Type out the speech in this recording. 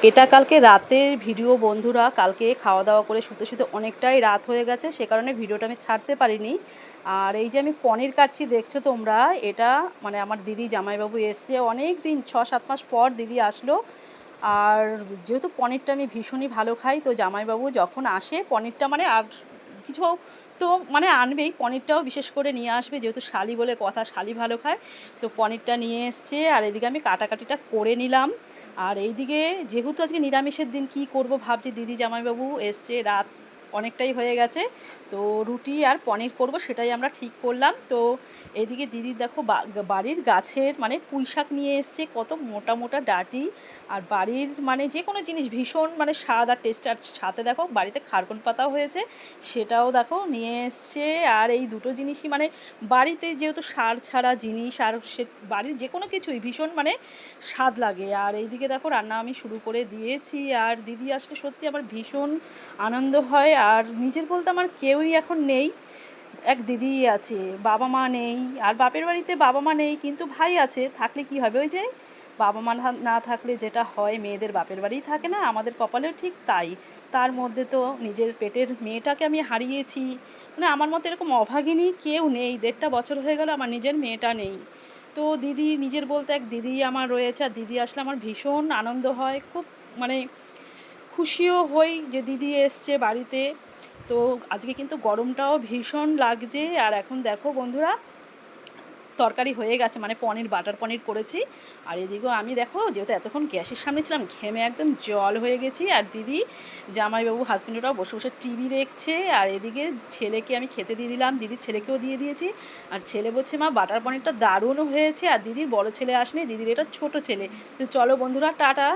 এটা কালকে রাতের ভিডিও বন্ধুরা। কালকে খাওয়া দাওয়া করে শুতে শুতে অনেকটাই রাত হয়ে গেছে, সে কারণে ভিডিওটা আমি ছাড়তে পারিনি। আর এই যে আমি পনির কাটছি দেখছো তোমরা, এটা মানে আমার দিদি জামাইবাবু এসছে অনেক দিন, 6-7 মাস পর দিদি আসলো। আর যেহেতু পনিরটা আমি ভীষণই ভালো খাই, তো জামাইবাবু যখন আসে পনিরটা মানে আর কিছু তো মানে আনবেই, পনিরটাও বিশেষ করে নিয়ে আসবে, যেহেতু শালি বলে কথা, শালি ভালো খায়। তো পনিরটা নিয়ে এসছে আর এদিকে আমি কাটাকাটিটা করে নিলাম। আর এইদিকে যেহেতু আজকে নিরামিষের দিন, কি করব ভাবছি, দিদি জামাইবাবু এসছে, রাত অনেকটাই হয়ে গেছে, তো রুটি আর পনির করব সেটাই আমরা ঠিক করলাম। তো এইদিকে দিদি দেখো বাড়ির গাছের মানে পুঁই শাক নিয়ে এসছে, কত মোটা মোটা ডাঁটি। আর বাড়ির মানে যে কোনো জিনিস ভীষণ মানে স্বাদ আর টেস্ট। আর সাথে দেখো বাড়িতে খারকন পাতাও হয়েছে, সেটাও দেখো নিয়ে এসছে। আর এই দুটো জিনিসই মানে বাড়িতে যেহেতু সার ছাড়া জিনিস, আর সে বাড়ির যে কোনো কিছুই ভীষণ মানে স্বাদ লাগে। আর এইদিকে দেখো রান্না আমি শুরু করে দিয়েছি। আর দিদি আসলে সত্যি আমার ভীষণ আনন্দ হয়। আর নিজের বলতে আমার কেউই এখন নেই, এক দিদিই আছে, বাবা মা নেই। আর বাপের বাড়িতে বাবা মা নেই, কিন্তু ভাই আছে, থাকলে কি হবে, ওই যে বাবা মা না থাকলে যেটা হয়, মেয়েদের বাপের বাড়িই থাকে না, আমাদের কপালেও ঠিক তাই। তার মধ্যে তো নিজের পেটের মেয়েটাকে আমি হারিয়েছি, মানে আমার মতো এরকম অভাগিনী কেউ নেই। 1.5 বছর হয়ে গেল আমার নিজের মেয়েটা নেই। তো দিদি নিজের বলতে এক দিদি আমার রয়েছে, আর দিদি আসলে আমার ভীষণ আনন্দ হয়, খুব মানে খুশিও হই যে দিদি এসছে বাড়িতে। তো আজকে কিন্তু গরমটাও ভীষণ লাগছে। আর এখন দেখো বন্ধুরা, তরকারি হয়ে গেছে, মানে পনির, বাটার পনির করেছি। আর এদিকেও আমি দেখো যেহেতু এতক্ষণ গ্যাসের সামনে ছিলাম, ঘেমে একদম জল হয়ে গেছি। আর দিদি জামাইবাবু হাজব্যান্ডরাও বসে বসে টিভি দেখছে। আর এদিকে ছেলেকে আমি খেতে দিয়ে দিলাম, দিদির ছেলেকেও দিয়ে দিয়েছি। আর ছেলে বলছে মা বাটার পনিরটা দারুণ হয়েছে। আর দিদির বড় ছেলে আসেনি, দিদির এটা ছোট ছেলে। তো চলো বন্ধুরা, টাটা।